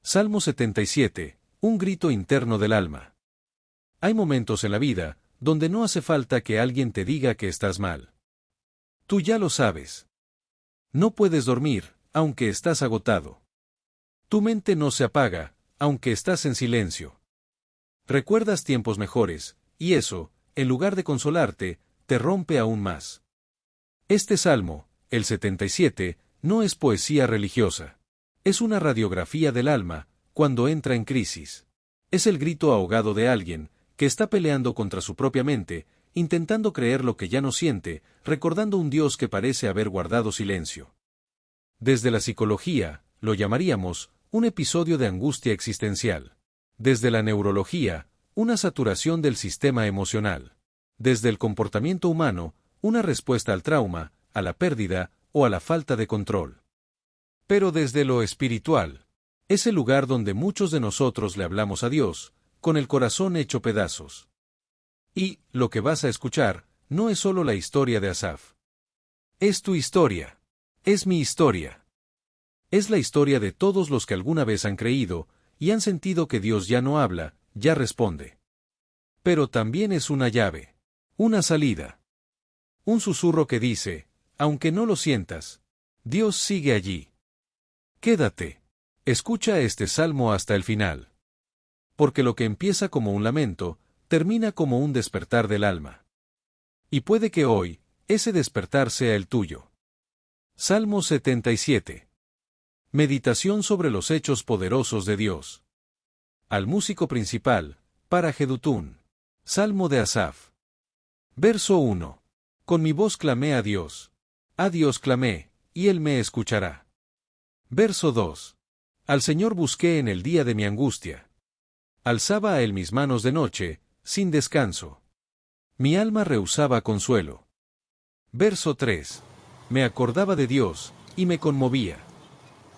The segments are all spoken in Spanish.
Salmo 77, un grito interno del alma. Hay momentos en la vida donde no hace falta que alguien te diga que estás mal. Tú ya lo sabes. No puedes dormir, aunque estás agotado. Tu mente no se apaga, aunque estás en silencio. Recuerdas tiempos mejores, y eso, en lugar de consolarte, te rompe aún más. Este salmo, el 77, no es poesía religiosa. Es una radiografía del alma, cuando entra en crisis. Es el grito ahogado de alguien que está peleando contra su propia mente, intentando creer lo que ya no siente, recordando un Dios que parece haber guardado silencio. Desde la psicología, lo llamaríamos un episodio de angustia existencial. Desde la neurología, una saturación del sistema emocional. Desde el comportamiento humano, una respuesta al trauma, a la pérdida o a la falta de control. Pero desde lo espiritual, es el lugar donde muchos de nosotros le hablamos a Dios, con el corazón hecho pedazos. Y, lo que vas a escuchar, no es solo la historia de Asaf. Es tu historia. Es mi historia. Es la historia de todos los que alguna vez han creído, y han sentido que Dios ya no habla, ya responde. Pero también es una llave. Una salida. Un susurro que dice, aunque no lo sientas, Dios sigue allí. Quédate. Escucha este salmo hasta el final. Porque lo que empieza como un lamento, termina como un despertar del alma. Y puede que hoy, ese despertar sea el tuyo. Salmo 77. Meditación sobre los hechos poderosos de Dios. Al músico principal, para Jedutún. Salmo de Asaf. Verso 1. Con mi voz clamé a Dios. A Dios clamé, y Él me escuchará. Verso 2. Al Señor busqué en el día de mi angustia. Alzaba a Él mis manos de noche, sin descanso. Mi alma rehusaba consuelo. Verso 3. Me acordaba de Dios, y me conmovía.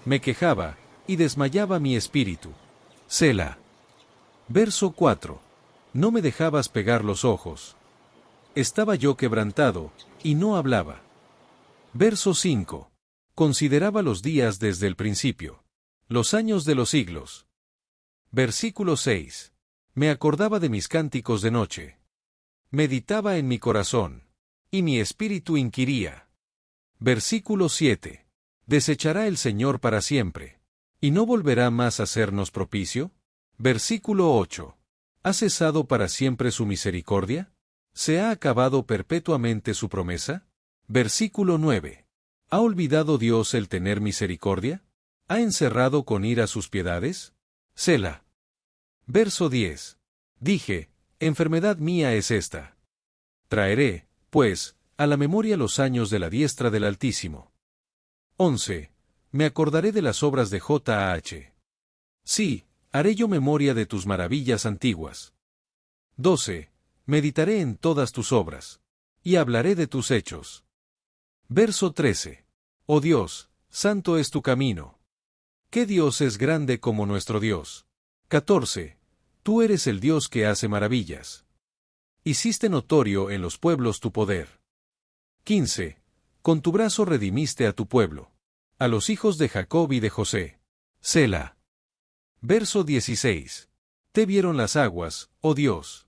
Me quejaba, y desmayaba mi espíritu. Selah. Verso 4. No me dejabas pegar los ojos. Estaba yo quebrantado, y no hablaba. Verso 5. Consideraba los días desde el principio. Los años de los siglos. Versículo 6. Me acordaba de mis cánticos de noche. Meditaba en mi corazón. Y mi espíritu inquiría. Versículo 7. ¿Desechará el Señor para siempre? ¿Y no volverá más a sernos propicio? Versículo 8. ¿Ha cesado para siempre su misericordia? ¿Se ha acabado perpetuamente su promesa? Versículo 9. ¿Ha olvidado Dios el tener misericordia? ¿Ha encerrado con ira sus piedades? Selah. Verso 10. Dije, enfermedad mía es esta. Traeré, pues, a la memoria los años de la diestra del Altísimo. 11. Me acordaré de las obras de J.H. Sí, haré yo memoria de tus maravillas antiguas. 12. Meditaré en todas tus obras. Y hablaré de tus hechos. Verso 13. Oh Dios, santo es tu camino. ¿Qué Dios es grande como nuestro Dios? 14. Tú eres el Dios que hace maravillas. Hiciste notorio en los pueblos tu poder. 15. Con tu brazo redimiste a tu pueblo. A los hijos de Jacob y de José. Selah. Verso 16. Te vieron las aguas, oh Dios.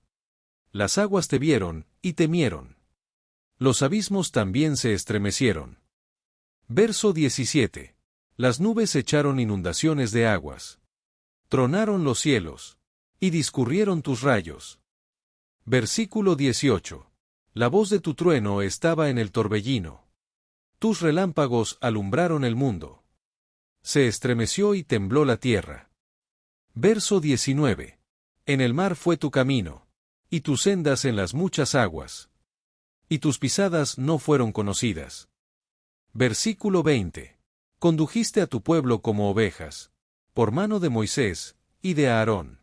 Las aguas te vieron, y temieron. Los abismos también se estremecieron. Verso 17. Las nubes echaron inundaciones de aguas. Tronaron los cielos. Y discurrieron tus rayos. Versículo 18. La voz de tu trueno estaba en el torbellino. Tus relámpagos alumbraron el mundo. Se estremeció y tembló la tierra. Verso 19. En el mar fue tu camino. Y tus sendas en las muchas aguas. Y tus pisadas no fueron conocidas. Versículo 20. Condujiste a tu pueblo como ovejas, por mano de Moisés, y de Aarón.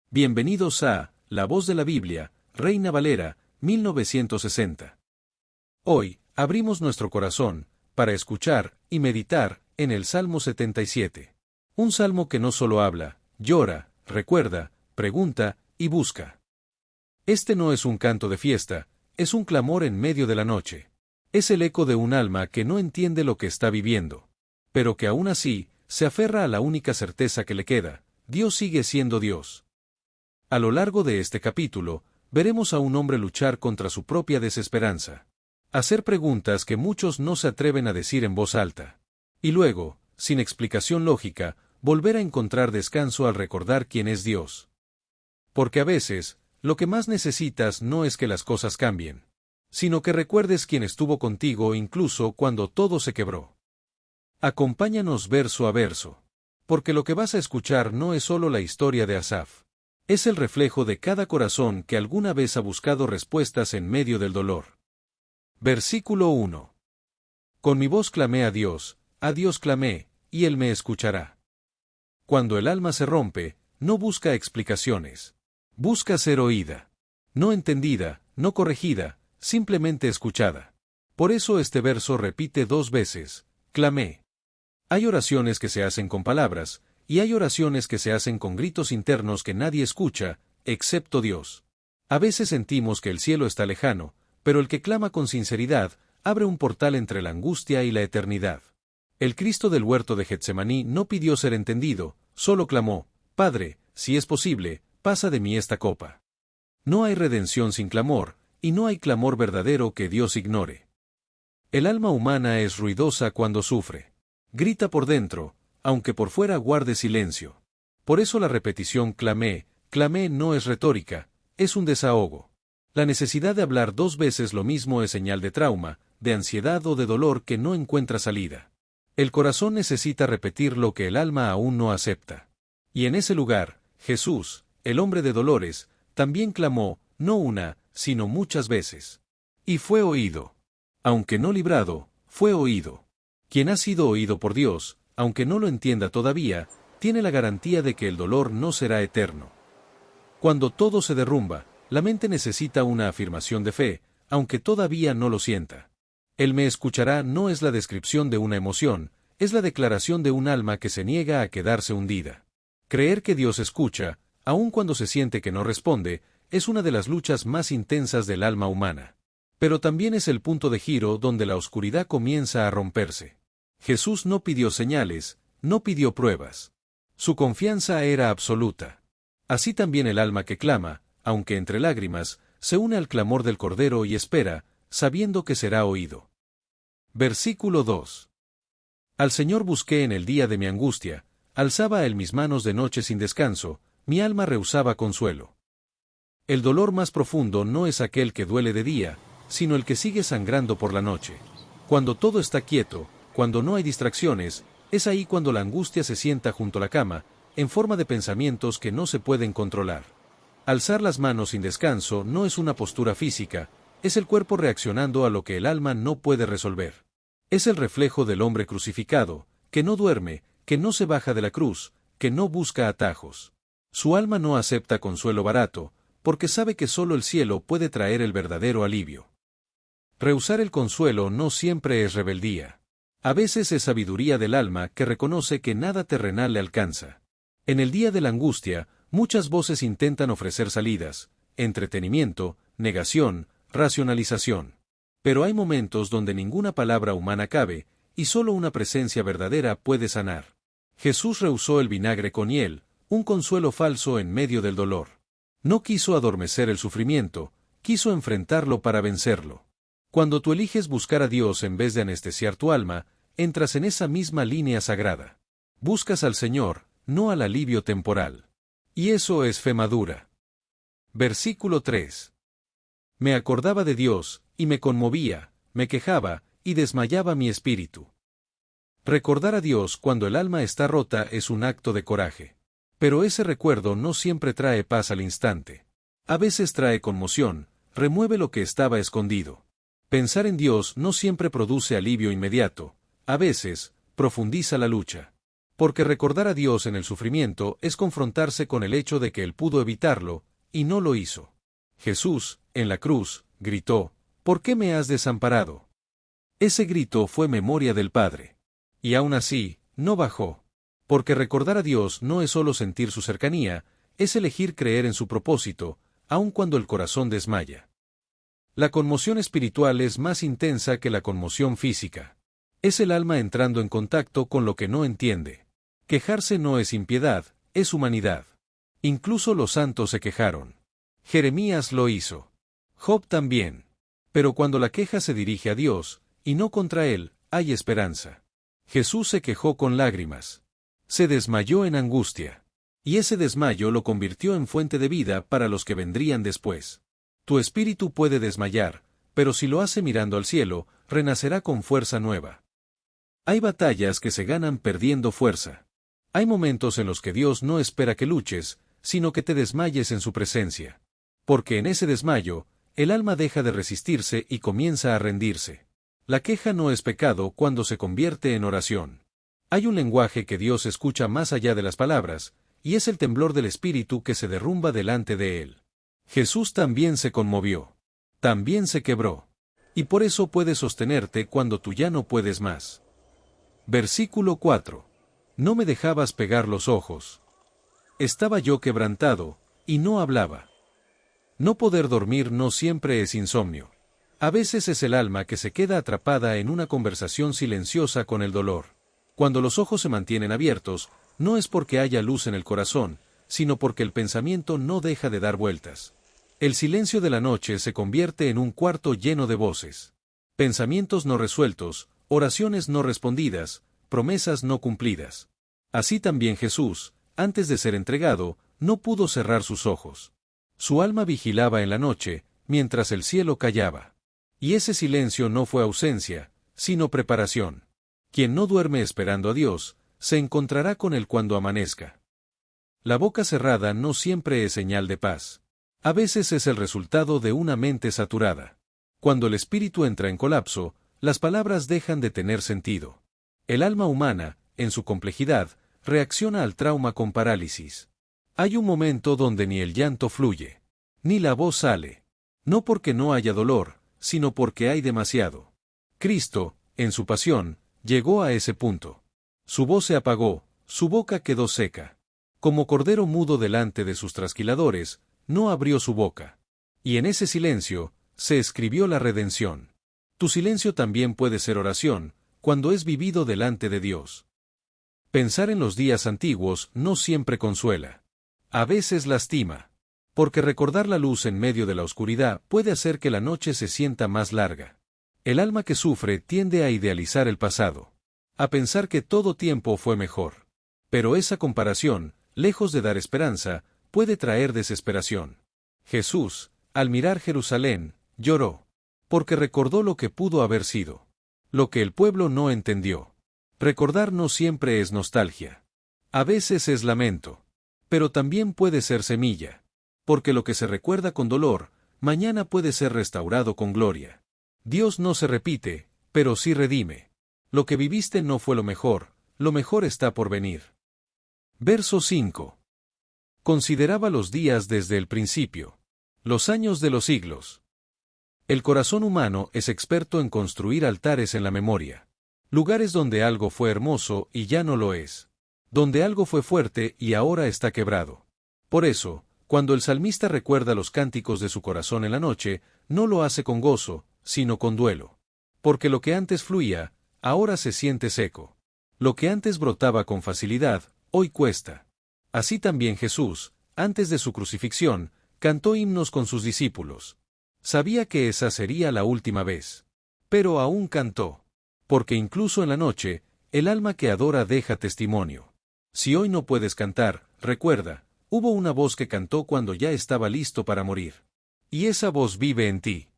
Bienvenidos a La Voz de la Biblia, Reina Valera, 1960. Hoy, abrimos nuestro corazón, para escuchar y meditar en el Salmo 77. Un salmo que no solo habla, llora, recuerda, pregunta y busca. Este no es un canto de fiesta, es un clamor en medio de la noche. Es el eco de un alma que no entiende lo que está viviendo, pero que aún así, se aferra a la única certeza que le queda: Dios sigue siendo Dios. A lo largo de este capítulo, veremos a un hombre luchar contra su propia desesperanza. Hacer preguntas que muchos no se atreven a decir en voz alta. Y luego, sin explicación lógica, volver a encontrar descanso al recordar quién es Dios. Porque a veces, lo que más necesitas no es que las cosas cambien, sino que recuerdes quién estuvo contigo incluso cuando todo se quebró. Acompáñanos verso a verso. Porque lo que vas a escuchar no es solo la historia de Asaf. Es el reflejo de cada corazón que alguna vez ha buscado respuestas en medio del dolor. Versículo 1. Con mi voz clamé a Dios clamé, y Él me escuchará. Cuando el alma se rompe, no busca explicaciones. Busca ser oída. No entendida, no corregida, simplemente escuchada. Por eso este verso repite 2 veces, clamé. Hay oraciones que se hacen con palabras, y hay oraciones que se hacen con gritos internos que nadie escucha, excepto Dios. A veces sentimos que el cielo está lejano, pero el que clama con sinceridad, abre un portal entre la angustia y la eternidad. El Cristo del huerto de Getsemaní no pidió ser entendido, solo clamó: Padre, si es posible, pasa de mí esta copa. No hay redención sin clamor, y no hay clamor verdadero que Dios ignore. El alma humana es ruidosa cuando sufre. Grita por dentro, aunque por fuera guarde silencio. Por eso la repetición clamé no es retórica, es un desahogo. La necesidad de hablar 2 veces lo mismo es señal de trauma, de ansiedad o de dolor que no encuentra salida. El corazón necesita repetir lo que el alma aún no acepta. Y en ese lugar, Jesús, el hombre de dolores, también clamó, no una, sino muchas veces. Y fue oído. Aunque no librado, fue oído. Quien ha sido oído por Dios, aunque no lo entienda todavía, tiene la garantía de que el dolor no será eterno. Cuando todo se derrumba, la mente necesita una afirmación de fe, aunque todavía no lo sienta. Él me escuchará no es la descripción de una emoción, es la declaración de un alma que se niega a quedarse hundida. Creer que Dios escucha, aun cuando se siente que no responde, es una de las luchas más intensas del alma humana. Pero también es el punto de giro donde la oscuridad comienza a romperse. Jesús no pidió señales, no pidió pruebas. Su confianza era absoluta. Así también el alma que clama, aunque entre lágrimas, se une al clamor del Cordero y espera, sabiendo que será oído. Versículo 2. Al Señor busqué en el día de mi angustia, alzaba a Él mis manos de noche sin descanso, mi alma rehusaba consuelo. El dolor más profundo no es aquel que duele de día, sino el que sigue sangrando por la noche. Cuando todo está quieto, cuando no hay distracciones, es ahí cuando la angustia se sienta junto a la cama, en forma de pensamientos que no se pueden controlar. Alzar las manos sin descanso no es una postura física, es el cuerpo reaccionando a lo que el alma no puede resolver. Es el reflejo del hombre crucificado, que no duerme, que no se baja de la cruz, que no busca atajos. Su alma no acepta consuelo barato, porque sabe que solo el cielo puede traer el verdadero alivio. Rehusar el consuelo no siempre es rebeldía. A veces es sabiduría del alma que reconoce que nada terrenal le alcanza. En el día de la angustia, muchas voces intentan ofrecer salidas, entretenimiento, negación, racionalización. Pero hay momentos donde ninguna palabra humana cabe, y solo una presencia verdadera puede sanar. Jesús rehusó el vinagre con hiel, un consuelo falso en medio del dolor. No quiso adormecer el sufrimiento, quiso enfrentarlo para vencerlo. Cuando tú eliges buscar a Dios en vez de anestesiar tu alma, entras en esa misma línea sagrada. Buscas al Señor, no al alivio temporal. Y eso es fe madura. Versículo 3. Me acordaba de Dios, y me conmovía, me quejaba, y desmayaba mi espíritu. Recordar a Dios cuando el alma está rota es un acto de coraje. Pero ese recuerdo no siempre trae paz al instante. A veces trae conmoción, remueve lo que estaba escondido. Pensar en Dios no siempre produce alivio inmediato, a veces, profundiza la lucha. Porque recordar a Dios en el sufrimiento es confrontarse con el hecho de que Él pudo evitarlo, y no lo hizo. Jesús, en la cruz, gritó: ¿Por qué me has desamparado? Ese grito fue memoria del Padre. Y aún así, no bajó. Porque recordar a Dios no es solo sentir su cercanía, es elegir creer en su propósito, aun cuando el corazón desmaya. La conmoción espiritual es más intensa que la conmoción física. Es el alma entrando en contacto con lo que no entiende. Quejarse no es impiedad, es humanidad. Incluso los santos se quejaron. Jeremías lo hizo. Job también. Pero cuando la queja se dirige a Dios, y no contra Él, hay esperanza. Jesús se quejó con lágrimas. Se desmayó en angustia. Y ese desmayo lo convirtió en fuente de vida para los que vendrían después. Tu espíritu puede desmayar, pero si lo hace mirando al cielo, renacerá con fuerza nueva. Hay batallas que se ganan perdiendo fuerza. Hay momentos en los que Dios no espera que luches, sino que te desmayes en su presencia. Porque en ese desmayo, el alma deja de resistirse y comienza a rendirse. La queja no es pecado cuando se convierte en oración. Hay un lenguaje que Dios escucha más allá de las palabras, y es el temblor del espíritu que se derrumba delante de él. Jesús también se conmovió. También se quebró. Y por eso puedes sostenerte cuando tú ya no puedes más. Versículo 4. No me dejabas pegar los ojos. Estaba yo quebrantado, y no hablaba. No poder dormir no siempre es insomnio. A veces es el alma que se queda atrapada en una conversación silenciosa con el dolor. Cuando los ojos se mantienen abiertos, no es porque haya luz en el corazón, sino porque el pensamiento no deja de dar vueltas. El silencio de la noche se convierte en un cuarto lleno de voces. Pensamientos no resueltos, oraciones no respondidas, promesas no cumplidas. Así también Jesús, antes de ser entregado, no pudo cerrar sus ojos. Su alma vigilaba en la noche, mientras el cielo callaba. Y ese silencio no fue ausencia, sino preparación. Quien no duerme esperando a Dios, se encontrará con él cuando amanezca. La boca cerrada no siempre es señal de paz. A veces es el resultado de una mente saturada. Cuando el espíritu entra en colapso, las palabras dejan de tener sentido. El alma humana, en su complejidad, reacciona al trauma con parálisis. Hay un momento donde ni el llanto fluye, ni la voz sale. No porque no haya dolor, sino porque hay demasiado. Cristo, en su pasión, llegó a ese punto. Su voz se apagó, su boca quedó seca. Como cordero mudo delante de sus trasquiladores, no abrió su boca. Y en ese silencio, se escribió la redención. Tu silencio también puede ser oración, cuando es vivido delante de Dios. Pensar en los días antiguos no siempre consuela. A veces lastima. Porque recordar la luz en medio de la oscuridad puede hacer que la noche se sienta más larga. El alma que sufre tiende a idealizar el pasado. A pensar que todo tiempo fue mejor. Pero esa comparación, lejos de dar esperanza, puede traer desesperación. Jesús, al mirar Jerusalén, lloró. Porque recordó lo que pudo haber sido. Lo que el pueblo no entendió. Recordar no siempre es nostalgia. A veces es lamento. Pero también puede ser semilla. Porque lo que se recuerda con dolor, mañana puede ser restaurado con gloria. Dios no se repite, pero sí redime. Lo que viviste no fue lo mejor está por venir. Verso 5. Consideraba los días desde el principio. Los años de los siglos. El corazón humano es experto en construir altares en la memoria. Lugares donde algo fue hermoso y ya no lo es. Donde algo fue fuerte y ahora está quebrado. Por eso, cuando el salmista recuerda los cánticos de su corazón en la noche, no lo hace con gozo, sino con duelo. Porque lo que antes fluía, ahora se siente seco. Lo que antes brotaba con facilidad, hoy cuesta. Así también Jesús, antes de su crucifixión, cantó himnos con sus discípulos. Sabía que esa sería la última vez. Pero aún cantó. Porque incluso en la noche, el alma que adora deja testimonio. Si hoy no puedes cantar, recuerda, hubo una voz que cantó cuando ya estaba listo para morir. Y esa voz vive en ti.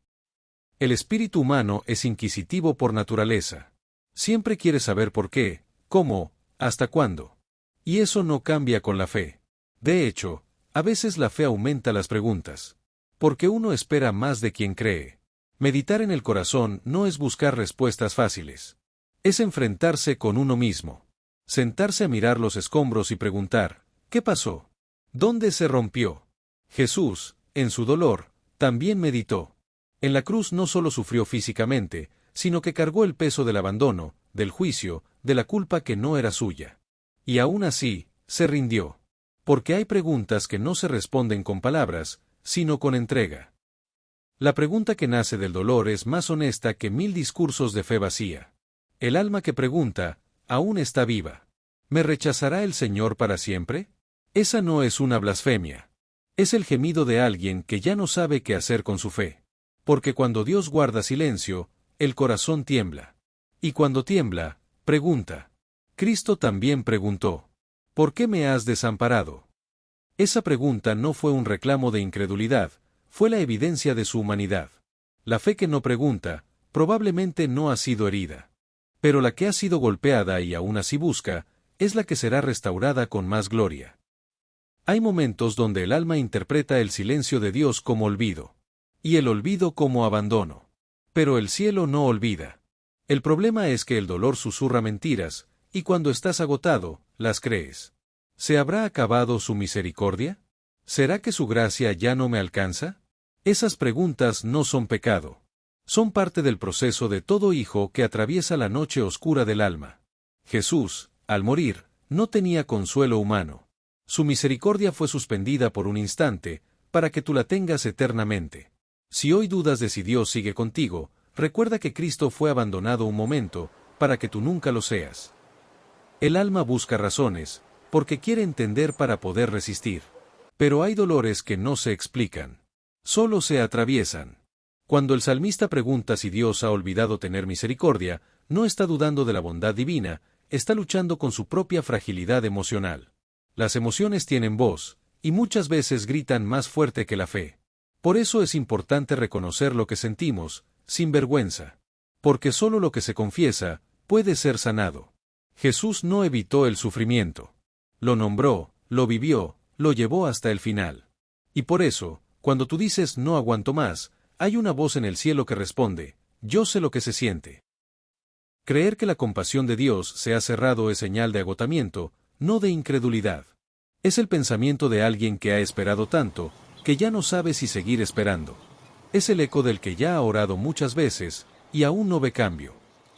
El espíritu humano es inquisitivo por naturaleza. Siempre quiere saber por qué, cómo, hasta cuándo. Y eso no cambia con la fe. De hecho, a veces la fe aumenta las preguntas. Porque uno espera más de quien cree. Meditar en el corazón no es buscar respuestas fáciles. Es enfrentarse con uno mismo. Sentarse a mirar los escombros y preguntar, ¿qué pasó? ¿Dónde se rompió? Jesús, en su dolor, también meditó. En la cruz no solo sufrió físicamente, sino que cargó el peso del abandono, del juicio, de la culpa que no era suya. Y aún así, se rindió. Porque hay preguntas que no se responden con palabras, sino con entrega. La pregunta que nace del dolor es más honesta que 1000 discursos de fe vacía. El alma que pregunta, aún está viva. ¿Me rechazará el Señor para siempre? Esa no es una blasfemia. Es el gemido de alguien que ya no sabe qué hacer con su fe. Porque cuando Dios guarda silencio, el corazón tiembla. Y cuando tiembla, pregunta. Cristo también preguntó. ¿Por qué me has desamparado? Esa pregunta no fue un reclamo de incredulidad, fue la evidencia de su humanidad. La fe que no pregunta, probablemente no ha sido herida. Pero la que ha sido golpeada y aún así busca, es la que será restaurada con más gloria. Hay momentos donde el alma interpreta el silencio de Dios como olvido. Y el olvido como abandono. Pero el cielo no olvida. El problema es que el dolor susurra mentiras, y cuando estás agotado, las crees. ¿Se habrá acabado su misericordia? ¿Será que su gracia ya no me alcanza? Esas preguntas no son pecado. Son parte del proceso de todo hijo que atraviesa la noche oscura del alma. Jesús, al morir, no tenía consuelo humano. Su misericordia fue suspendida por un instante, para que tú la tengas eternamente. Si hoy dudas de si Dios sigue contigo, recuerda que Cristo fue abandonado un momento, para que tú nunca lo seas. El alma busca razones, porque quiere entender para poder resistir. Pero hay dolores que no se explican. Solo se atraviesan. Cuando el salmista pregunta si Dios ha olvidado tener misericordia, no está dudando de la bondad divina, está luchando con su propia fragilidad emocional. Las emociones tienen voz, y muchas veces gritan más fuerte que la fe. Por eso es importante reconocer lo que sentimos, sin vergüenza. Porque solo lo que se confiesa, puede ser sanado. Jesús no evitó el sufrimiento. Lo nombró, lo vivió, lo llevó hasta el final. Y por eso, cuando tú dices no aguanto más, hay una voz en el cielo que responde, yo sé lo que se siente. Creer que la compasión de Dios se ha cerrado es señal de agotamiento, no de incredulidad. Es el pensamiento de alguien que ha esperado tanto, que ya no sabe si seguir esperando. Es el eco del que ya ha orado muchas veces, y aún no ve cambio.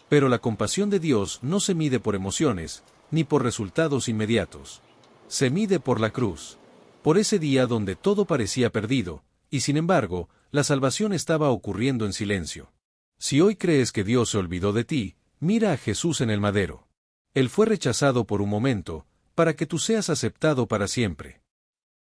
Pero la compasión de Dios no se mide por emociones, ni por resultados inmediatos. Se mide por la cruz. Por ese día donde todo parecía perdido, y sin embargo, la salvación estaba ocurriendo en silencio. Si hoy crees que Dios se olvidó de ti, mira a Jesús en el madero. Él fue rechazado por un momento, para que tú seas aceptado para siempre.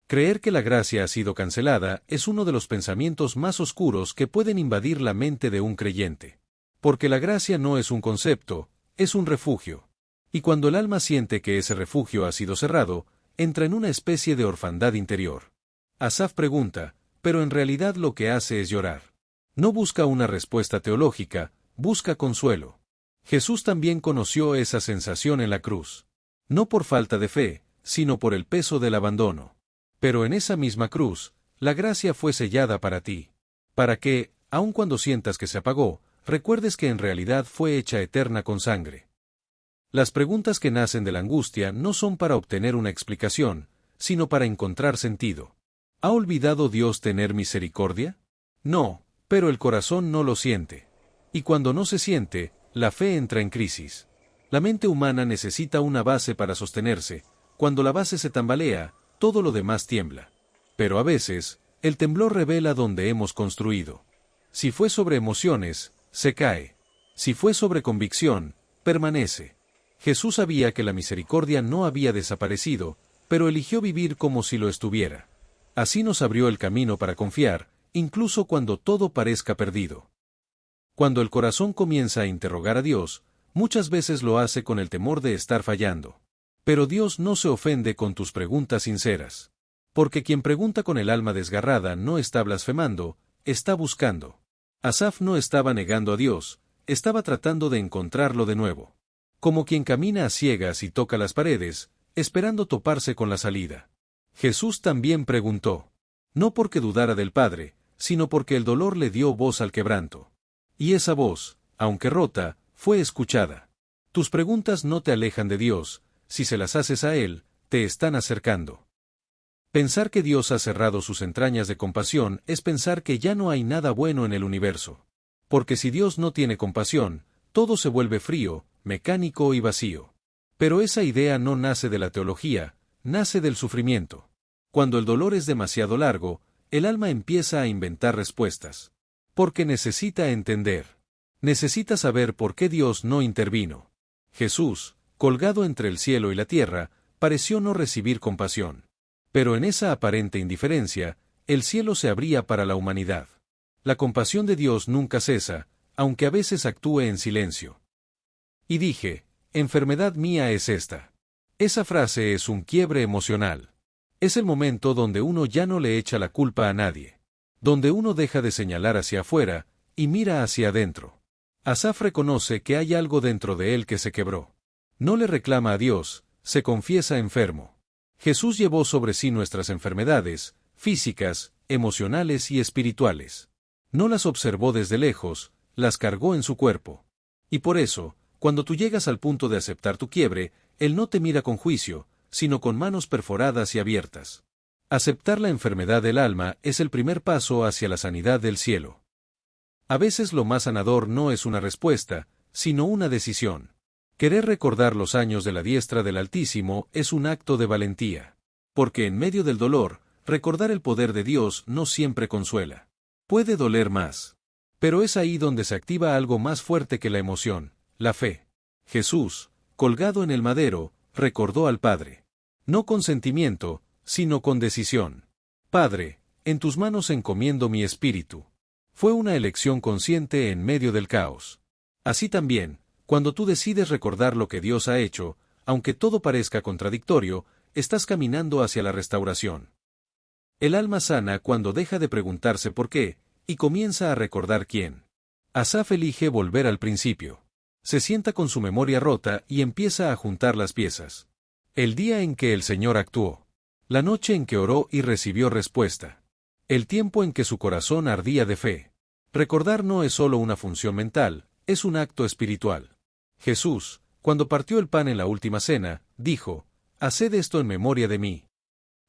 Creer que la gracia ha sido cancelada es uno de los pensamientos más oscuros que pueden invadir la mente de un creyente. Porque la gracia no es un concepto, es un refugio. Y cuando el alma siente que ese refugio ha sido cerrado, entra en una especie de orfandad interior. Asaf pregunta, pero en realidad lo que hace es llorar. No busca una respuesta teológica, busca consuelo. Jesús también conoció esa sensación en la cruz. No por falta de fe, sino por el peso del abandono. Pero en esa misma cruz, la gracia fue sellada para ti. Para que, aun cuando sientas que se apagó, recuerdes que en realidad fue hecha eterna con sangre. Las preguntas que nacen de la angustia no son para obtener una explicación, sino para encontrar sentido. ¿Ha olvidado Dios tener misericordia? No, pero el corazón no lo siente. Y cuando no se siente, la fe entra en crisis. La mente humana necesita una base para sostenerse. Cuando la base se tambalea, todo lo demás tiembla. Pero a veces, el temblor revela dónde hemos construido. Si fue sobre emociones, se cae. Si fue sobre convicción, permanece. Jesús sabía que la misericordia no había desaparecido, pero eligió vivir como si lo estuviera. Así nos abrió el camino para confiar, incluso cuando todo parezca perdido. Cuando el corazón comienza a interrogar a Dios, muchas veces lo hace con el temor de estar fallando. Pero Dios no se ofende con tus preguntas sinceras. Porque quien pregunta con el alma desgarrada no está blasfemando, está buscando. Asaf no estaba negando a Dios, estaba tratando de encontrarlo de nuevo. Como quien camina a ciegas y toca las paredes, esperando toparse con la salida. Jesús también preguntó. No porque dudara del Padre, sino porque el dolor le dio voz al quebranto. Y esa voz, aunque rota, fue escuchada. Tus preguntas no te alejan de Dios, si se las haces a Él, te están acercando. Pensar que Dios ha cerrado sus entrañas de compasión es pensar que ya no hay nada bueno en el universo. Porque si Dios no tiene compasión, todo se vuelve frío, mecánico y vacío. Pero esa idea no nace de la teología, nace del sufrimiento. Cuando el dolor es demasiado largo, el alma empieza a inventar respuestas. Porque necesita entender. Necesita saber por qué Dios no intervino. Jesús, colgado entre el cielo y la tierra, pareció no recibir compasión. Pero en esa aparente indiferencia, el cielo se abría para la humanidad. La compasión de Dios nunca cesa, aunque a veces actúe en silencio. Y dije, enfermedad mía es esta. Esa frase es un quiebre emocional. Es el momento donde uno ya no le echa la culpa a nadie. Donde uno deja de señalar hacia afuera, y mira hacia adentro. Asaf reconoce que hay algo dentro de él que se quebró. No le reclama a Dios, se confiesa enfermo. Jesús llevó sobre sí nuestras enfermedades, físicas, emocionales y espirituales. No las observó desde lejos, las cargó en su cuerpo. Y por eso, cuando tú llegas al punto de aceptar tu quiebre, Él no te mira con juicio, sino con manos perforadas y abiertas. Aceptar la enfermedad del alma es el primer paso hacia la sanidad del cielo. A veces lo más sanador no es una respuesta, sino una decisión. Querer recordar los años de la diestra del Altísimo es un acto de valentía. Porque en medio del dolor, recordar el poder de Dios no siempre consuela. Puede doler más. Pero es ahí donde se activa algo más fuerte que la emoción, la fe. Jesús, colgado en el madero, recordó al Padre. No con sentimiento, sino con decisión. Padre, en tus manos encomiendo mi espíritu. Fue una elección consciente en medio del caos. Así también, cuando tú decides recordar lo que Dios ha hecho, aunque todo parezca contradictorio, estás caminando hacia la restauración. El alma sana cuando deja de preguntarse por qué, y comienza a recordar quién. Asaf elige volver al principio. Se sienta con su memoria rota y empieza a juntar las piezas. El día en que el Señor actuó. La noche en que oró y recibió respuesta. El tiempo en que su corazón ardía de fe. Recordar no es solo una función mental, es un acto espiritual. Jesús, cuando partió el pan en la última cena, dijo, «Haced esto en memoria de mí».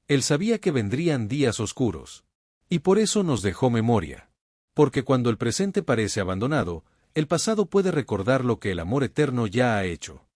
Él sabía que vendrían días oscuros. Y por eso nos dejó memoria. Porque cuando el presente parece abandonado, el pasado puede recordar lo que el amor eterno ya ha hecho.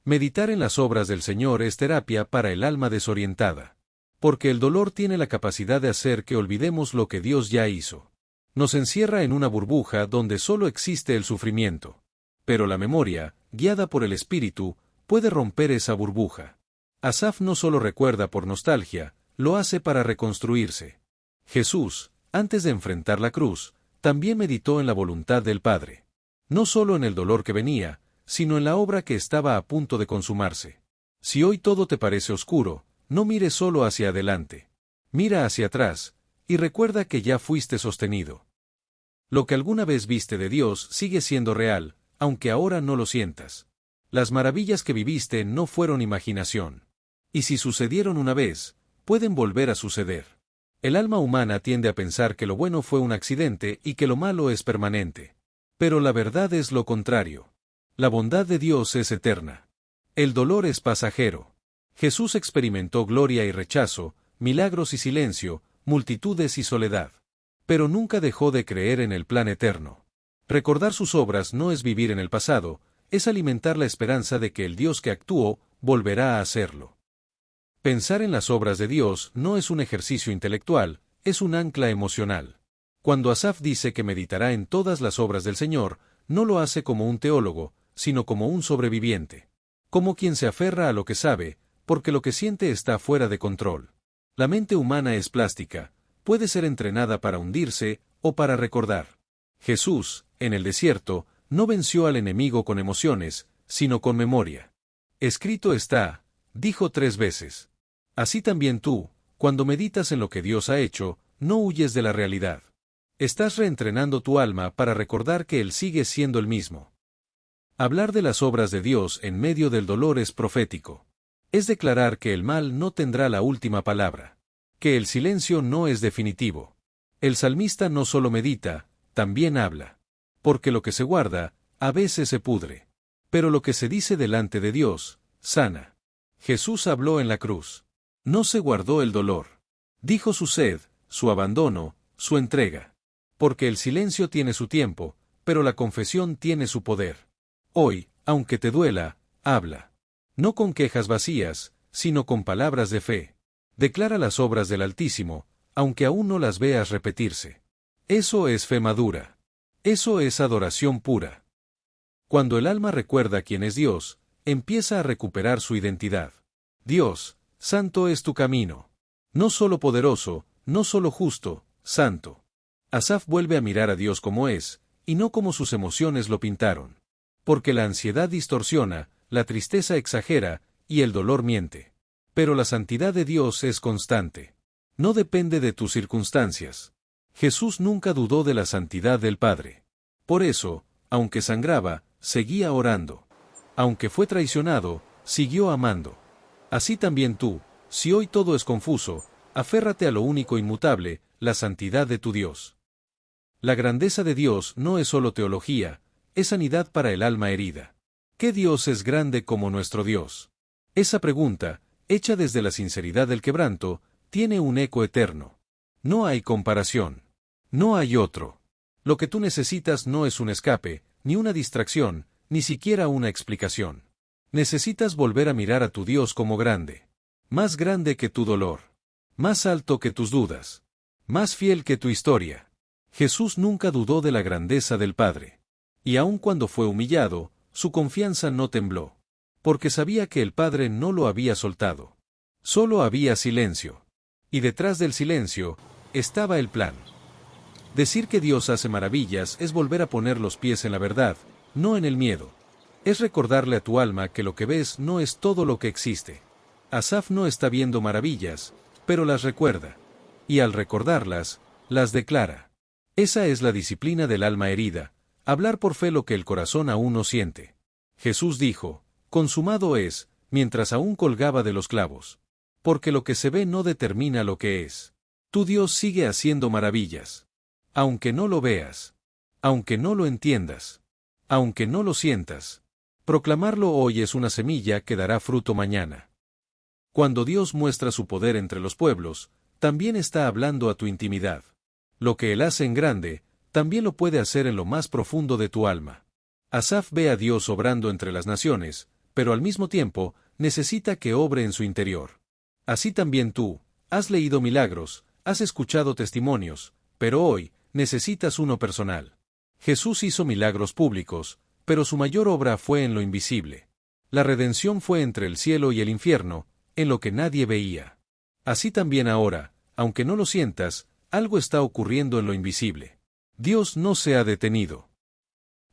Meditar en las obras del Señor es terapia para el alma desorientada. Porque el dolor tiene la capacidad de hacer que olvidemos lo que Dios ya hizo. Nos encierra en una burbuja donde solo existe el sufrimiento. Pero la memoria, guiada por el Espíritu, puede romper esa burbuja. Asaf no solo recuerda por nostalgia, lo hace para reconstruirse. Jesús, antes de enfrentar la cruz, también meditó en la voluntad del Padre. No solo en el dolor que venía, sino en la obra que estaba a punto de consumarse. Si hoy todo te parece oscuro, no mires solo hacia adelante. Mira hacia atrás, y recuerda que ya fuiste sostenido. Lo que alguna vez viste de Dios sigue siendo real, aunque ahora no lo sientas. Las maravillas que viviste no fueron imaginación. Y si sucedieron una vez, pueden volver a suceder. El alma humana tiende a pensar que lo bueno fue un accidente y que lo malo es permanente. Pero la verdad es lo contrario. La bondad de Dios es eterna. El dolor es pasajero. Jesús experimentó gloria y rechazo, milagros y silencio, multitudes y soledad. Pero nunca dejó de creer en el plan eterno. Recordar sus obras no es vivir en el pasado, es alimentar la esperanza de que el Dios que actuó, volverá a hacerlo. Pensar en las obras de Dios no es un ejercicio intelectual, es un ancla emocional. Cuando Asaf dice que meditará en todas las obras del Señor, no lo hace como un teólogo, sino como un sobreviviente. Como quien se aferra a lo que sabe, porque lo que siente está fuera de control. La mente humana es plástica, puede ser entrenada para hundirse o para recordar. Jesús, en el desierto, no venció al enemigo con emociones, sino con memoria. Escrito está, dijo 3 veces. Así también tú, cuando meditas en lo que Dios ha hecho, no huyes de la realidad. Estás reentrenando tu alma para recordar que Él sigue siendo el mismo. Hablar de las obras de Dios en medio del dolor es profético. Es declarar que el mal no tendrá la última palabra. Que el silencio no es definitivo. El salmista no solo medita, también habla. Porque lo que se guarda, a veces se pudre. Pero lo que se dice delante de Dios, sana. Jesús habló en la cruz. No se guardó el dolor. Dijo su sed, su abandono, su entrega. Porque el silencio tiene su tiempo, pero la confesión tiene su poder. Hoy, aunque te duela, habla. No con quejas vacías, sino con palabras de fe. Declara las obras del Altísimo, aunque aún no las veas repetirse. Eso es fe madura. Eso es adoración pura. Cuando el alma recuerda quién es Dios, empieza a recuperar su identidad. Dios, santo es tu camino. No solo poderoso, no solo justo, santo. Asaf vuelve a mirar a Dios como es, y no como sus emociones lo pintaron. Porque la ansiedad distorsiona, la tristeza exagera, y el dolor miente. Pero la santidad de Dios es constante. No depende de tus circunstancias. Jesús nunca dudó de la santidad del Padre. Por eso, aunque sangraba, seguía orando. Aunque fue traicionado, siguió amando. Así también tú, si hoy todo es confuso, aférrate a lo único inmutable, la santidad de tu Dios. La grandeza de Dios no es solo teología, es sanidad para el alma herida. ¿Qué Dios es grande como nuestro Dios? Esa pregunta, hecha desde la sinceridad del quebranto, tiene un eco eterno. No hay comparación. No hay otro. Lo que tú necesitas no es un escape, ni una distracción, ni siquiera una explicación. Necesitas volver a mirar a tu Dios como grande. Más grande que tu dolor. Más alto que tus dudas. Más fiel que tu historia. Jesús nunca dudó de la grandeza del Padre. Y aun cuando fue humillado, su confianza no tembló. Porque sabía que el Padre no lo había soltado. Solo había silencio. Y detrás del silencio, estaba el plan. Decir que Dios hace maravillas es volver a poner los pies en la verdad, no en el miedo. Es recordarle a tu alma que lo que ves no es todo lo que existe. Asaf no está viendo maravillas, pero las recuerda. Y al recordarlas, las declara. Esa es la disciplina del alma herida, hablar por fe lo que el corazón aún no siente. Jesús dijo, consumado es, mientras aún colgaba de los clavos. Porque lo que se ve no determina lo que es. Tu Dios sigue haciendo maravillas. Aunque no lo veas. Aunque no lo entiendas. Aunque no lo sientas. Proclamarlo hoy es una semilla que dará fruto mañana. Cuando Dios muestra su poder entre los pueblos, también está hablando a tu intimidad. Lo que Él hace en grande, también lo puede hacer en lo más profundo de tu alma. Asaf ve a Dios obrando entre las naciones, pero al mismo tiempo, necesita que obre en su interior. Así también tú, has leído milagros, has escuchado testimonios, pero hoy, necesitas uno personal. Jesús hizo milagros públicos, pero su mayor obra fue en lo invisible. La redención fue entre el cielo y el infierno, en lo que nadie veía. Así también ahora, aunque no lo sientas, algo está ocurriendo en lo invisible. Dios no se ha detenido.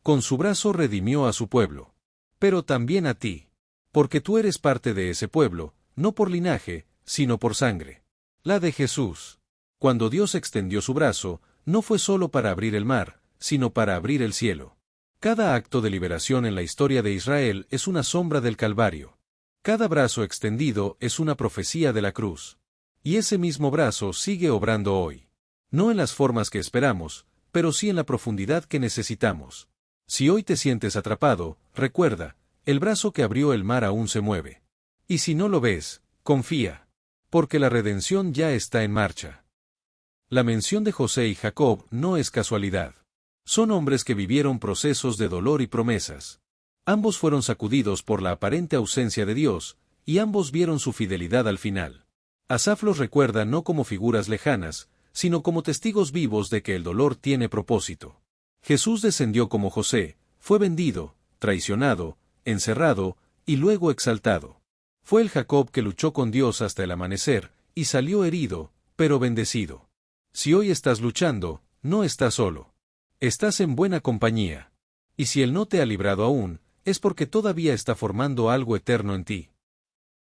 Con su brazo redimió a su pueblo. Pero también a ti. Porque tú eres parte de ese pueblo, no por linaje, sino por sangre. La de Jesús. Cuando Dios extendió su brazo, no fue solo para abrir el mar, sino para abrir el cielo. Cada acto de liberación en la historia de Israel es una sombra del Calvario. Cada brazo extendido es una profecía de la cruz. Y ese mismo brazo sigue obrando hoy. No en las formas que esperamos, pero sí en la profundidad que necesitamos. Si hoy te sientes atrapado, recuerda, el brazo que abrió el mar aún se mueve. Y si no lo ves, confía. Porque la redención ya está en marcha. La mención de José y Jacob no es casualidad. Son hombres que vivieron procesos de dolor y promesas. Ambos fueron sacudidos por la aparente ausencia de Dios, y ambos vieron su fidelidad al final. Asaf los recuerda no como figuras lejanas, sino como testigos vivos de que el dolor tiene propósito. Jesús descendió como José, fue vendido, traicionado, encerrado, y luego exaltado. Fue el Jacob que luchó con Dios hasta el amanecer, y salió herido, pero bendecido. Si hoy estás luchando, no estás solo. Estás en buena compañía. Y si Él no te ha librado aún, es porque todavía está formando algo eterno en ti.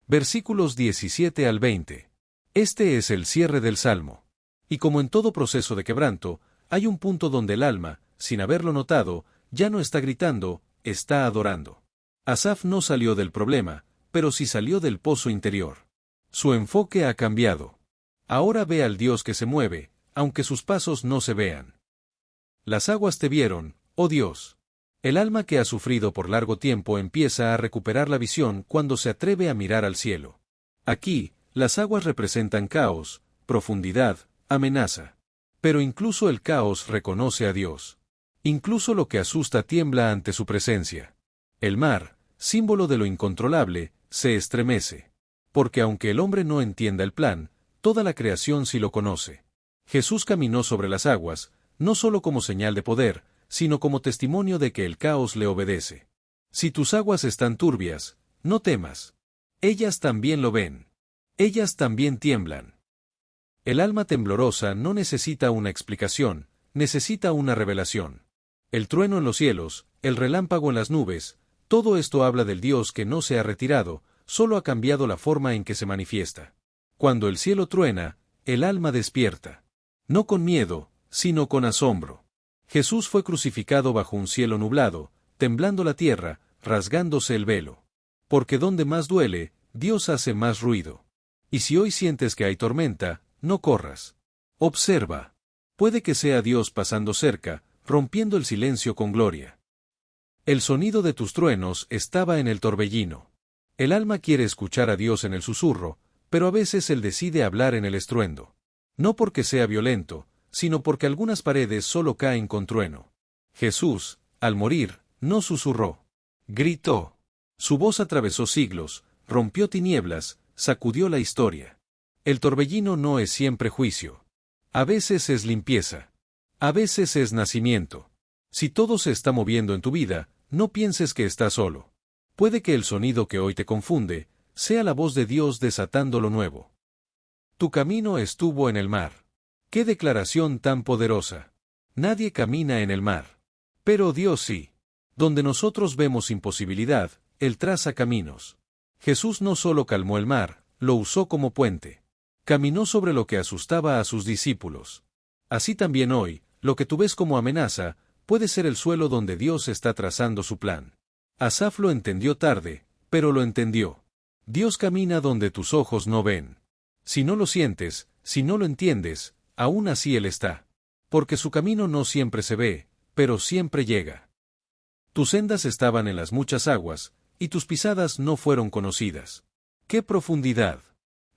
Versículos 17 al 20. Este es el cierre del Salmo. Y como en todo proceso de quebranto, hay un punto donde el alma, sin haberlo notado, ya no está gritando, está adorando. Asaf no salió del problema, pero sí salió del pozo interior. Su enfoque ha cambiado. Ahora ve al Dios que se mueve, aunque sus pasos no se vean. Las aguas te vieron, oh Dios. El alma que ha sufrido por largo tiempo empieza a recuperar la visión cuando se atreve a mirar al cielo. Aquí, las aguas representan caos, profundidad, amenaza. Pero incluso el caos reconoce a Dios. Incluso lo que asusta tiembla ante su presencia. El mar, símbolo de lo incontrolable, se estremece. Porque aunque el hombre no entienda el plan, toda la creación sí lo conoce. Jesús caminó sobre las aguas, no solo como señal de poder, sino como testimonio de que el caos le obedece. Si tus aguas están turbias, no temas. Ellas también lo ven. Ellas también tiemblan. El alma temblorosa no necesita una explicación, necesita una revelación. El trueno en los cielos, el relámpago en las nubes, todo esto habla del Dios que no se ha retirado, solo ha cambiado la forma en que se manifiesta. Cuando el cielo truena, el alma despierta. No con miedo, sino con asombro. Jesús fue crucificado bajo un cielo nublado, temblando la tierra, rasgándose el velo. Porque donde más duele, Dios hace más ruido. Y si hoy sientes que hay tormenta, no corras. Observa. Puede que sea Dios pasando cerca, rompiendo el silencio con gloria. El sonido de tus truenos estaba en el torbellino. El alma quiere escuchar a Dios en el susurro, pero a veces Él decide hablar en el estruendo. No porque sea violento, sino porque algunas paredes solo caen con trueno. Jesús, al morir, no susurró. Gritó. Su voz atravesó siglos, rompió tinieblas, sacudió la historia. El torbellino no es siempre juicio. A veces es limpieza. A veces es nacimiento. Si todo se está moviendo en tu vida, no pienses que estás solo. Puede que el sonido que hoy te confunde, sea la voz de Dios desatando lo nuevo. Tu camino estuvo en el mar. ¡Qué declaración tan poderosa! Nadie camina en el mar. Pero Dios sí. Donde nosotros vemos imposibilidad, Él traza caminos. Jesús no solo calmó el mar, lo usó como puente. Caminó sobre lo que asustaba a sus discípulos. Así también hoy, lo que tú ves como amenaza, puede ser el suelo donde Dios está trazando su plan. Asaf lo entendió tarde, pero lo entendió. Dios camina donde tus ojos no ven. Si no lo sientes, si no lo entiendes, aún así Él está. Porque su camino no siempre se ve, pero siempre llega. Tus sendas estaban en las muchas aguas, y tus pisadas no fueron conocidas. ¡Qué profundidad!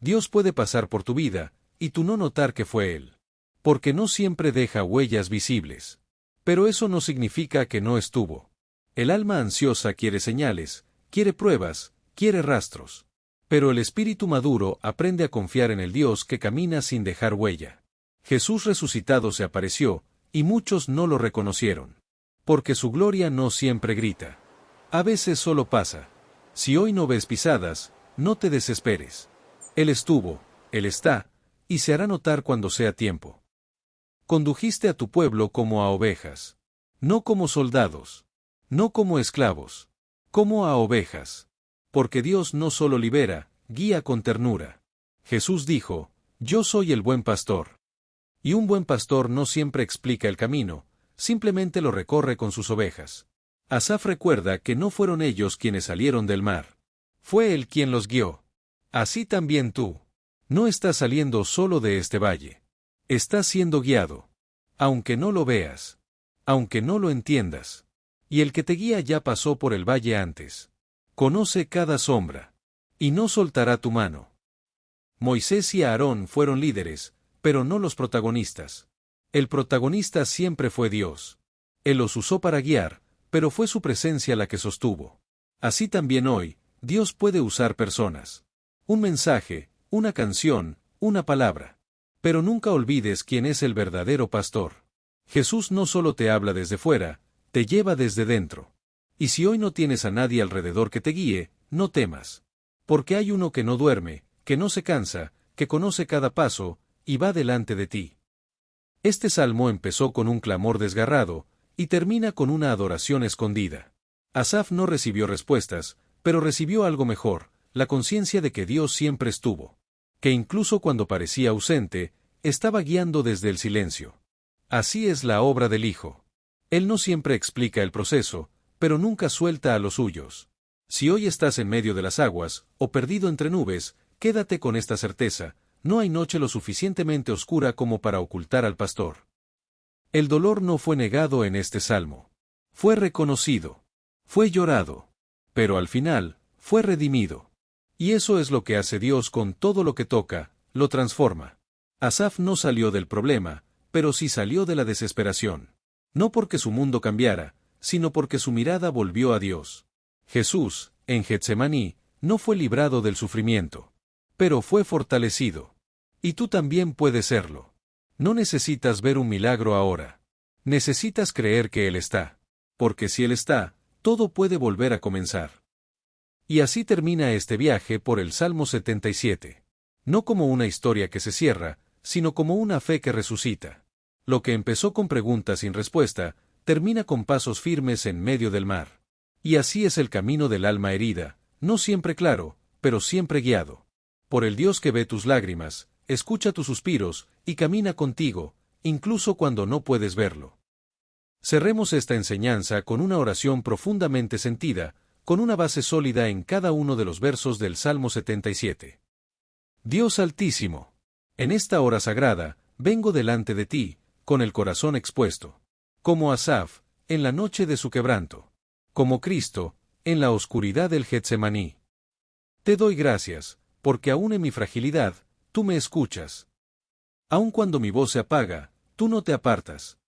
Dios puede pasar por tu vida, y tú no notar que fue Él. Porque no siempre deja huellas visibles. Pero eso no significa que no estuvo. El alma ansiosa quiere señales, quiere pruebas, quiere rastros. Pero el espíritu maduro aprende a confiar en el Dios que camina sin dejar huella. Jesús resucitado se apareció, y muchos no lo reconocieron. Porque su gloria no siempre grita. A veces solo pasa. Si hoy no ves pisadas, no te desesperes. Él estuvo, Él está, y se hará notar cuando sea tiempo. Condujiste a tu pueblo como a ovejas. No como soldados. No como esclavos. Como a ovejas. Porque Dios no solo libera, guía con ternura. Jesús dijo, yo soy el buen pastor. Y un buen pastor no siempre explica el camino, simplemente lo recorre con sus ovejas. Asaf recuerda que no fueron ellos quienes salieron del mar. Fue Él quien los guió. Así también tú. No estás saliendo solo de este valle. Estás siendo guiado. Aunque no lo veas. Aunque no lo entiendas. Y el que te guía ya pasó por el valle antes. Conoce cada sombra. Y no soltará tu mano. Moisés y Aarón fueron líderes, pero no los protagonistas. El protagonista siempre fue Dios. Él los usó para guiar, pero fue su presencia la que sostuvo. Así también hoy, Dios puede usar personas. Un mensaje, una canción, una palabra. Pero nunca olvides quién es el verdadero pastor. Jesús no solo te habla desde fuera, te lleva desde dentro. Y si hoy no tienes a nadie alrededor que te guíe, no temas. Porque hay uno que no duerme, que no se cansa, que conoce cada paso, y va delante de ti. Este salmo empezó con un clamor desgarrado, y termina con una adoración escondida. Asaf no recibió respuestas, pero recibió algo mejor, la conciencia de que Dios siempre estuvo. Que incluso cuando parecía ausente, estaba guiando desde el silencio. Así es la obra del Hijo. Él no siempre explica el proceso, pero nunca suelta a los suyos. Si hoy estás en medio de las aguas, o perdido entre nubes, quédate con esta certeza, no hay noche lo suficientemente oscura como para ocultar al pastor. El dolor no fue negado en este salmo. Fue reconocido. Fue llorado. Pero al final, fue redimido. Y eso es lo que hace Dios con todo lo que toca, lo transforma. Asaf no salió del problema, pero sí salió de la desesperación. No porque su mundo cambiara, sino porque su mirada volvió a Dios. Jesús, en Getsemaní, no fue librado del sufrimiento. Pero fue fortalecido. Y tú también puedes serlo. No necesitas ver un milagro ahora. Necesitas creer que Él está. Porque si Él está, todo puede volver a comenzar. Y así termina este viaje por el Salmo 77. No como una historia que se cierra, sino como una fe que resucita. Lo que empezó con preguntas sin respuesta, termina con pasos firmes en medio del mar. Y así es el camino del alma herida, no siempre claro, pero siempre guiado por el Dios que ve tus lágrimas, escucha tus suspiros, y camina contigo, incluso cuando no puedes verlo. Cerremos esta enseñanza con una oración profundamente sentida, con una base sólida en cada uno de los versos del Salmo 77. Dios Altísimo, en esta hora sagrada, vengo delante de ti, con el corazón expuesto. Como Asaf, en la noche de su quebranto. Como Cristo, en la oscuridad del Getsemaní. Te doy gracias, porque aún en mi fragilidad, tú me escuchas. Aun cuando mi voz se apaga, tú no te apartas.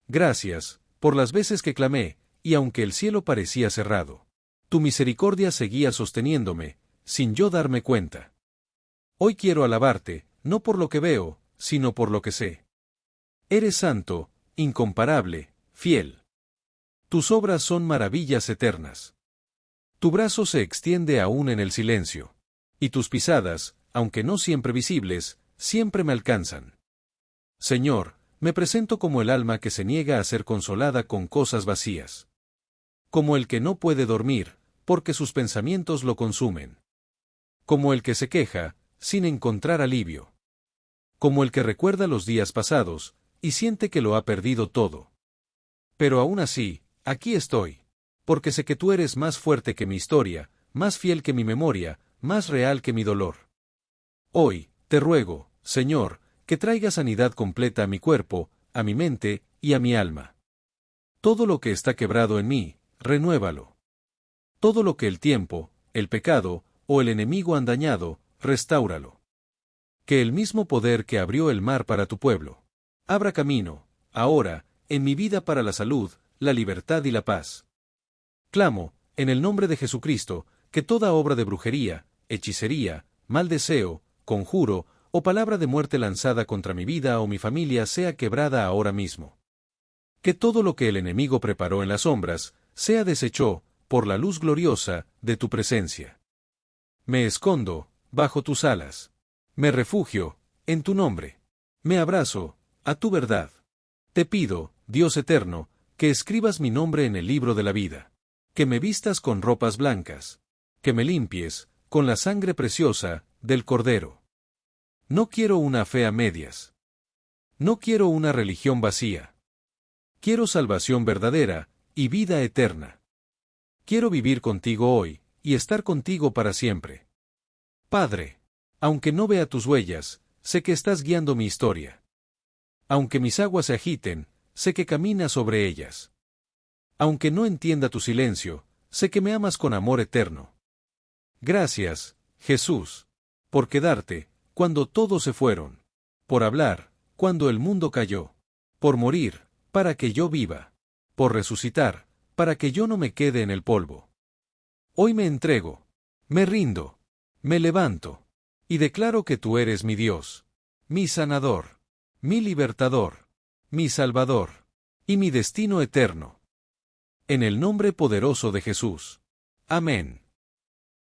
Gracias, por las veces que clamé, y aunque el cielo parecía cerrado, tu misericordia seguía sosteniéndome, sin yo darme cuenta. Hoy quiero alabarte, no por lo que veo, sino por lo que sé. Eres santo, incomparable, fiel. Tus obras son maravillas eternas. Tu brazo se extiende aún en el silencio. Y tus pisadas, aunque no siempre visibles, siempre me alcanzan. Señor, me presento como el alma que se niega a ser consolada con cosas vacías. Como el que no puede dormir, porque sus pensamientos lo consumen. Como el que se queja, sin encontrar alivio. Como el que recuerda los días pasados, y siente que lo ha perdido todo. Pero aún así, aquí estoy. Porque sé que tú eres más fuerte que mi historia, más fiel que mi memoria, más real que mi dolor. Hoy, te ruego, Señor, que traiga sanidad completa a mi cuerpo, a mi mente y a mi alma. Todo lo que está quebrado en mí, renuévalo. Todo lo que el tiempo, el pecado o el enemigo han dañado, restáuralo. Que el mismo poder que abrió el mar para tu pueblo, abra camino, ahora, en mi vida para la salud, la libertad y la paz. Clamo, en el nombre de Jesucristo, que toda obra de brujería, hechicería, mal deseo, conjuro, o palabra de muerte lanzada contra mi vida o mi familia sea quebrada ahora mismo. Que todo lo que el enemigo preparó en las sombras, sea deshecho, por la luz gloriosa, de tu presencia. Me escondo, bajo tus alas. Me refugio, en tu nombre. Me abrazo, a tu verdad. Te pido, Dios eterno, que escribas mi nombre en el libro de la vida. Que me vistas con ropas blancas. Que me limpies, con la sangre preciosa, del Cordero. No quiero una fe a medias. No quiero una religión vacía. Quiero salvación verdadera, y vida eterna. Quiero vivir contigo hoy, y estar contigo para siempre. Padre, aunque no vea tus huellas, sé que estás guiando mi historia. Aunque mis aguas se agiten, sé que caminas sobre ellas. Aunque no entienda tu silencio, sé que me amas con amor eterno. Gracias, Jesús, por quedarte, cuando todos se fueron. Por hablar, cuando el mundo cayó. Por morir, para que yo viva. Por resucitar, para que yo no me quede en el polvo. Hoy me entrego. Me rindo. Me levanto. Y declaro que tú eres mi Dios. Mi sanador. Mi libertador. Mi salvador. Y mi destino eterno. En el nombre poderoso de Jesús. Amén.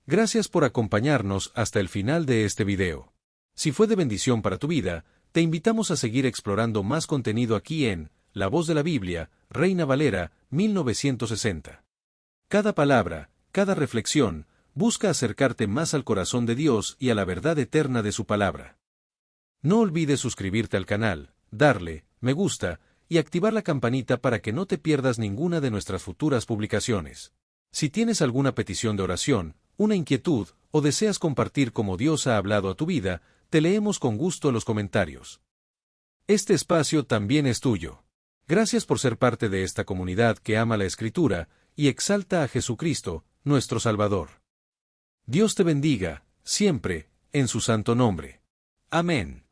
Gracias por acompañarnos hasta el final de este video. Si fue de bendición para tu vida, te invitamos a seguir explorando más contenido aquí en La Voz de la Biblia, Reina Valera, 1960. Cada palabra, cada reflexión, busca acercarte más al corazón de Dios y a la verdad eterna de su palabra. No olvides suscribirte al canal, darle me gusta y activar la campanita para que no te pierdas ninguna de nuestras futuras publicaciones. Si tienes alguna petición de oración, una inquietud, o deseas compartir cómo Dios ha hablado a tu vida, te leemos con gusto los comentarios. Este espacio también es tuyo. Gracias por ser parte de esta comunidad que ama la Escritura y exalta a Jesucristo, nuestro Salvador. Dios te bendiga, siempre, en su santo nombre. Amén.